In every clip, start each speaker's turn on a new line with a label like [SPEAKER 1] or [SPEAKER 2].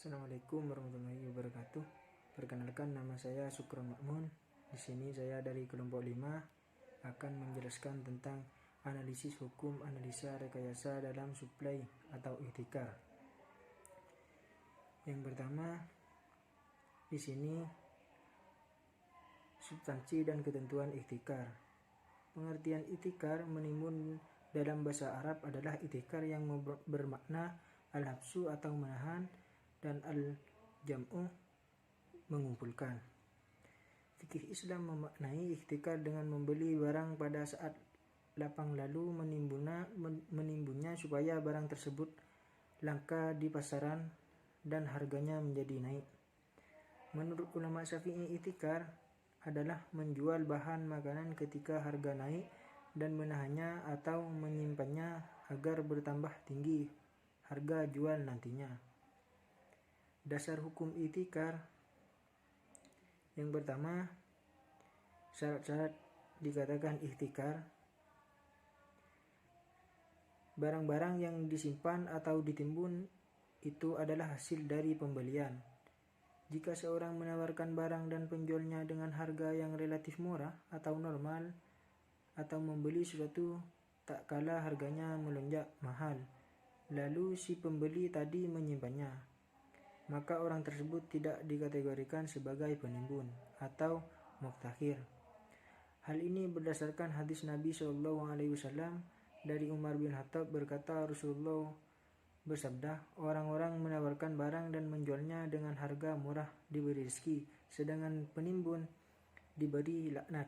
[SPEAKER 1] Assalamualaikum warahmatullahi wabarakatuh. Perkenalkan, nama saya Sukron Makmun. Di sini saya dari kelompok 5 akan menjelaskan tentang analisis hukum analisa rekayasa dalam suplai atau ihtikar. Yang pertama, di sini substansi dan ketentuan ihtikar. Pengertian ihtikar menimbun dalam bahasa Arab adalah ihtikar yang bermakna al-habsu atau menahan dan al-jam'u mengumpulkan. Fikih Islam memaknai ihtikar dengan membeli barang pada saat lapang lalu menimbunnya supaya barang tersebut langka di pasaran dan harganya menjadi naik. Menurut ulama Syafi'i, ihtikar adalah menjual bahan makanan ketika harga naik dan menahannya atau menyimpannya agar bertambah tinggi harga jual nantinya. Dasar hukum ihtikar. Yang pertama, syarat-syarat dikatakan ihtikar. Barang-barang yang disimpan atau ditimbun itu adalah hasil dari pembelian. Jika seorang menawarkan barang dan penjualnya dengan harga yang relatif murah atau normal, atau membeli sesuatu tak kala harganya melonjak mahal, lalu si pembeli tadi menyimpannya, maka orang tersebut tidak dikategorikan sebagai penimbun atau muktakhir. Hal ini berdasarkan hadis Nabi SAW dari Umar bin Khattab berkata, Rasulullah bersabda, orang-orang menawarkan barang dan menjualnya dengan harga murah diberi rezeki, sedangkan penimbun diberi laknat.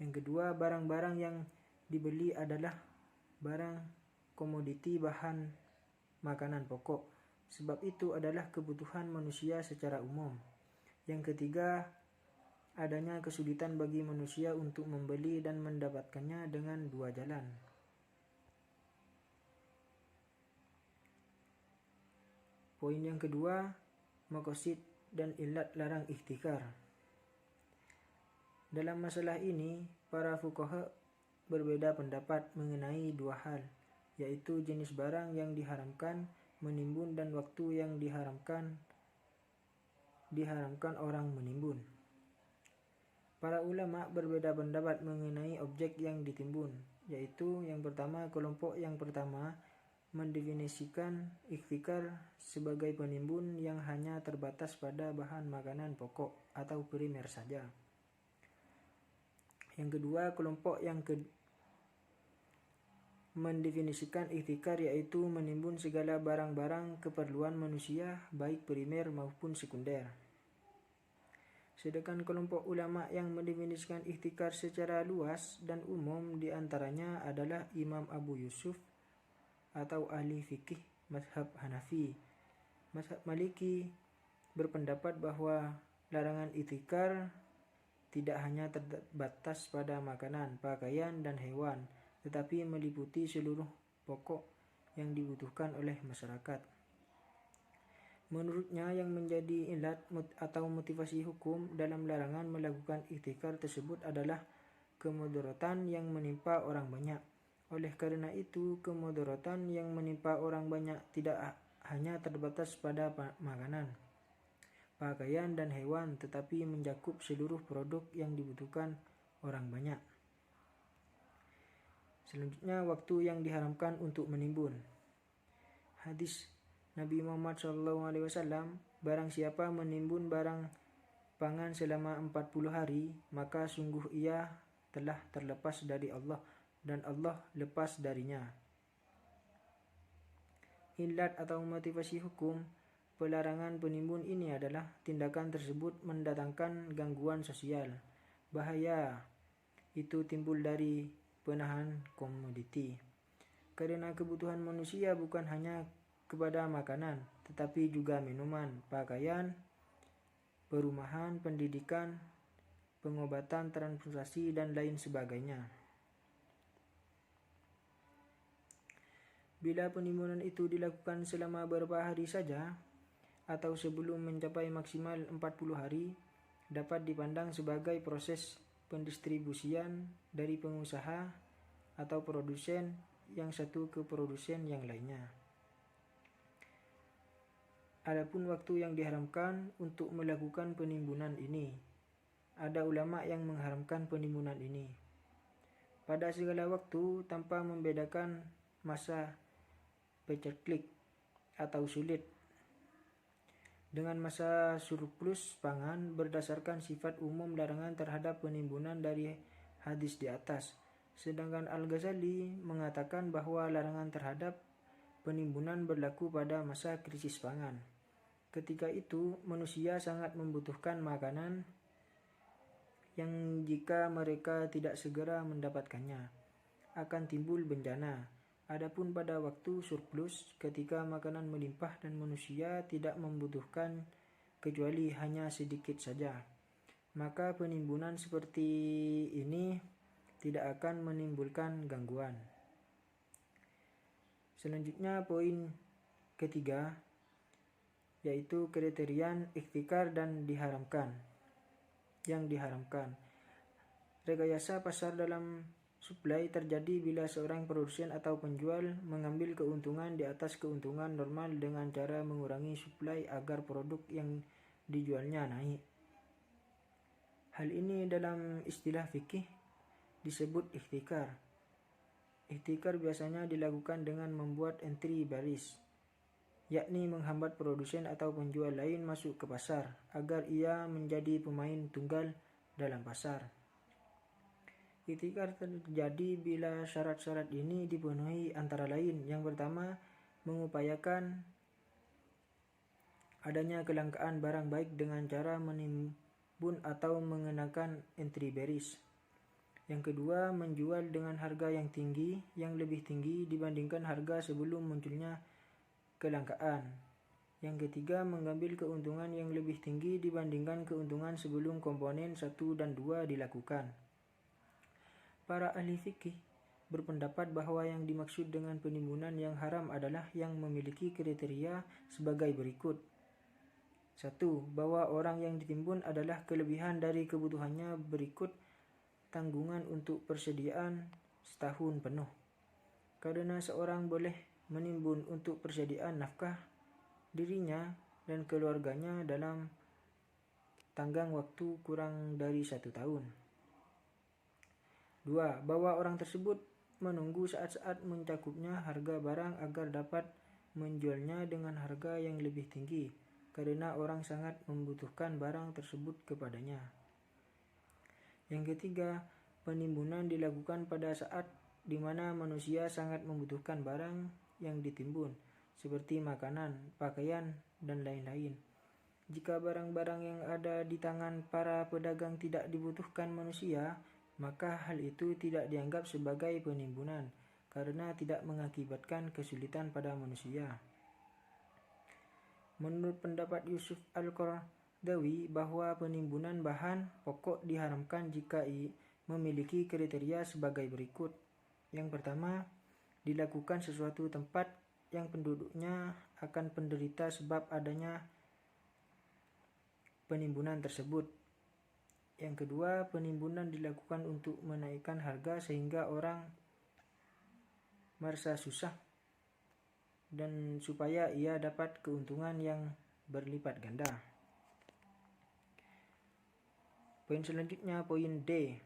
[SPEAKER 1] Yang kedua, barang-barang yang dibeli adalah barang komoditi bahan makanan pokok, sebab itu adalah kebutuhan manusia secara umum. Yang ketiga, adanya kesulitan bagi manusia untuk membeli dan mendapatkannya dengan dua jalan. Poin yang kedua, maqasid dan ilat larang ihtikar. Dalam masalah ini, para fuqaha berbeda pendapat mengenai dua hal, yaitu jenis barang yang diharamkan menimbun dan waktu yang diharamkan orang menimbun. Para ulama berbeda pendapat mengenai objek yang ditimbun, yaitu yang pertama, kelompok yang pertama mendefinisikan ihtikar sebagai penimbun yang hanya terbatas pada bahan makanan pokok atau primer saja. Yang kedua, kelompok yang mendefinisikan ihtikar yaitu menimbun segala barang-barang keperluan manusia, baik primer maupun sekunder. Sedangkan kelompok ulama yang mendefinisikan ihtikar secara luas dan umum diantaranya adalah Imam Abu Yusuf atau ahli fikih mazhab Hanafi. Mazhab Maliki berpendapat bahwa larangan ihtikar tidak hanya terbatas pada makanan, pakaian, dan hewan, tetapi meliputi seluruh pokok yang dibutuhkan oleh masyarakat. Menurutnya, yang menjadi ilat atau motivasi hukum dalam larangan melakukan ihtikar tersebut adalah kemudaratan yang menimpa orang banyak. Oleh karena itu, kemudaratan yang menimpa orang banyak tidak hanya terbatas pada makanan, pakaian, dan hewan, tetapi mencakup seluruh produk yang dibutuhkan orang banyak. Selanjutnya, waktu yang diharamkan untuk menimbun. Hadis Nabi Muhammad SAW, barang siapa menimbun barang pangan selama 40 hari, maka sungguh ia telah terlepas dari Allah dan Allah lepas darinya. Ilat atau motivasi hukum pelarangan penimbun ini adalah tindakan tersebut mendatangkan gangguan sosial. Bahaya itu timbul dari penahan komoditi, karena kebutuhan manusia bukan hanya kepada makanan, tetapi juga minuman, pakaian, perumahan, pendidikan, pengobatan, transportasi, dan lain sebagainya. Bila penimbunan itu dilakukan selama beberapa hari saja, atau sebelum mencapai maksimal 40 hari, dapat dipandang sebagai proses pendistribusian dari pengusaha atau produsen yang satu ke produsen yang lainnya. Adapun waktu yang diharamkan untuk melakukan penimbunan ini, ada ulama yang mengharamkan penimbunan ini pada segala waktu tanpa membedakan masa paceklik atau sulit dengan masa surplus pangan berdasarkan sifat umum larangan terhadap penimbunan dari hadis di atas. Sedangkan Al-Ghazali mengatakan bahwa larangan terhadap penimbunan berlaku pada masa krisis pangan. Ketika itu manusia sangat membutuhkan makanan yang jika mereka tidak segera mendapatkannya akan timbul bencana. Adapun pada waktu surplus, ketika makanan melimpah dan manusia tidak membutuhkan kecuali hanya sedikit saja, maka penimbunan seperti ini tidak akan menimbulkan gangguan. Selanjutnya poin ketiga, yaitu kriteria ikhtikar dan yang diharamkan. Rekayasa pasar dalam supply terjadi bila seorang produsen atau penjual mengambil keuntungan di atas keuntungan normal dengan cara mengurangi supply agar produk yang dijualnya naik. Hal ini dalam istilah fikih disebut ikhtikar. Ikhtikar biasanya dilakukan dengan membuat entry baris, yakni menghambat produsen atau penjual lain masuk ke pasar agar ia menjadi pemain tunggal dalam pasar. Ikhtikar terjadi bila syarat-syarat ini dipenuhi, antara lain yang pertama, mengupayakan adanya kelangkaan barang baik dengan cara menimbun atau mengenakan entry baris. Yang kedua, menjual dengan harga yang lebih tinggi dibandingkan harga sebelum munculnya kelangkaan. Yang ketiga, mengambil keuntungan yang lebih tinggi dibandingkan keuntungan sebelum komponen 1 dan 2 dilakukan. Para ahli fikih berpendapat bahwa yang dimaksud dengan penimbunan yang haram adalah yang memiliki kriteria sebagai berikut. 1. Bahwa orang yang ditimbun adalah kelebihan dari kebutuhannya berikut tanggungan untuk persediaan setahun penuh. Karena seorang boleh menimbun untuk persediaan nafkah dirinya dan keluarganya dalam tanggang waktu kurang dari 1 tahun. 2. Bahwa orang tersebut menunggu saat-saat mencakupnya harga barang agar dapat menjualnya dengan harga yang lebih tinggi karena orang sangat membutuhkan barang tersebut kepadanya. Yang ketiga, penimbunan dilakukan pada saat di mana manusia sangat membutuhkan barang yang ditimbun, seperti makanan, pakaian, dan lain-lain. Jika barang-barang yang ada di tangan para pedagang tidak dibutuhkan manusia, maka hal itu tidak dianggap sebagai penimbunan, karena tidak mengakibatkan kesulitan pada manusia. Menurut pendapat Yusuf Al-Qaradawi bahwa penimbunan bahan pokok diharamkan jika memiliki kriteria sebagai berikut. Yang pertama, dilakukan sesuatu tempat yang penduduknya akan penderita sebab adanya penimbunan tersebut. Yang kedua, penimbunan dilakukan untuk menaikkan harga sehingga orang merasa susah dan supaya ia dapat keuntungan yang berlipat ganda. Poin selanjutnya, poin D.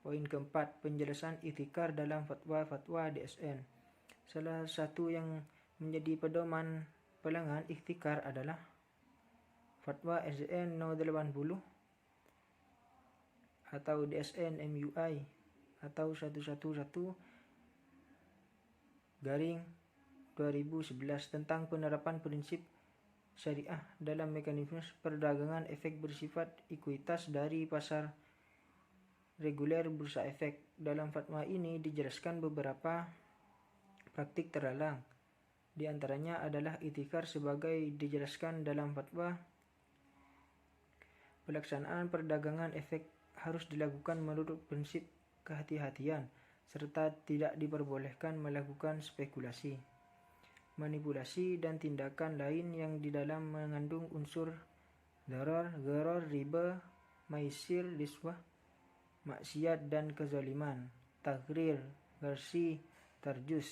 [SPEAKER 1] Poin keempat, penjelasan ikhtikar dalam fatwa-fatwa DSN. Salah satu yang menjadi pedoman pelangan ikhtikar adalah fatwa DSN No 80 atau DSN MUI atau 111/2011 tentang penerapan prinsip syariah dalam mekanisme perdagangan efek bersifat ekuitas dari pasar reguler bursa efek. Dalam fatwa ini dijelaskan beberapa praktik terlarang. Di antaranya adalah ikhtikar sebagai dijelaskan dalam fatwa. Pelaksanaan perdagangan efek harus dilakukan menurut prinsip kehati-hatian serta tidak diperbolehkan melakukan spekulasi, manipulasi, dan tindakan lain yang di dalam mengandung unsur darar, gharar, riba, maisir, riswah, maksiat, dan kezaliman, taghrir, gharsi, tarjus.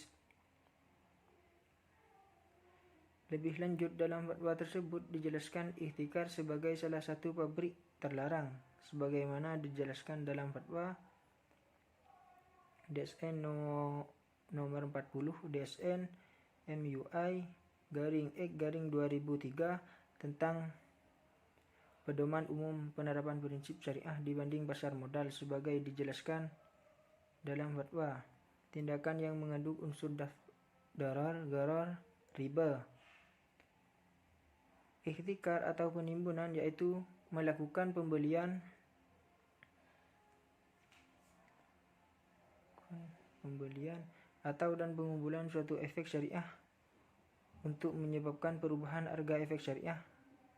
[SPEAKER 1] Lebih lanjut, dalam fatwa tersebut dijelaskan ihtikar sebagai salah satu pabrik terlarang, sebagaimana dijelaskan dalam fatwa DSN nomor 40 DSN MUI X/2003 tentang pedoman umum penerapan prinsip syariah dibanding pasar modal, sebagai dijelaskan dalam fatwa. Tindakan yang mengandung unsur darar, riba, ihtikar atau penimbunan, yaitu melakukan pembelian atau dan pengumpulan suatu efek syariah untuk menyebabkan perubahan harga efek syariah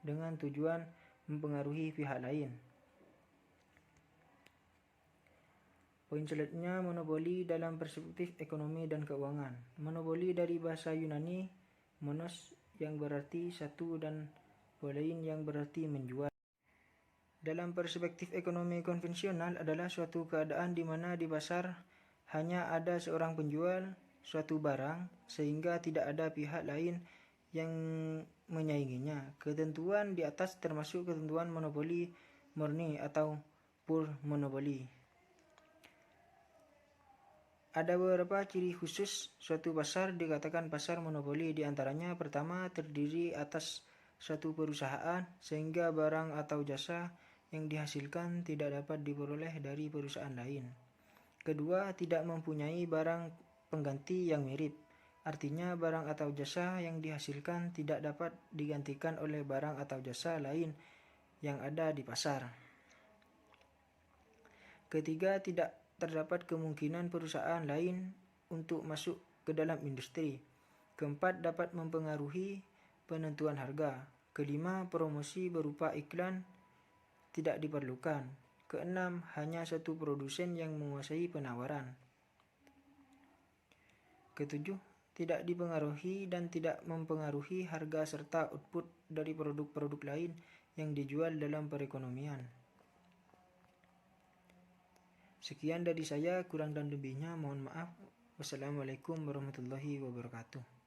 [SPEAKER 1] dengan tujuan mempengaruhi pihak lain. Poin selanjutnya, monopoli dalam perspektif ekonomi dan keuangan. Monopoli dari bahasa Yunani monos yang berarti satu dan polein yang berarti menjual. Dalam perspektif ekonomi konvensional adalah suatu keadaan di mana di pasar hanya ada seorang penjual suatu barang sehingga tidak ada pihak lain yang menyainginya. Ketentuan di atas termasuk ketentuan monopoli murni atau pure monopoly. Ada beberapa ciri khusus suatu pasar dikatakan pasar monopoli. Di antaranya, pertama, terdiri atas suatu perusahaan sehingga barang atau jasa yang dihasilkan tidak dapat diperoleh dari perusahaan lain. Kedua, tidak mempunyai barang pengganti yang mirip. Artinya, barang atau jasa yang dihasilkan tidak dapat digantikan oleh barang atau jasa lain yang ada di pasar. Ketiga, tidak terdapat kemungkinan perusahaan lain untuk masuk ke dalam industri. Keempat, dapat mempengaruhi penentuan harga. Kelima, promosi berupa iklan tidak diperlukan. Keenam, hanya satu produsen yang menguasai penawaran. Ketujuh, tidak dipengaruhi dan tidak mempengaruhi harga serta output dari produk-produk lain yang dijual dalam perekonomian. Sekian dari saya, kurang dan lebihnya mohon maaf. Wassalamualaikum warahmatullahi wabarakatuh.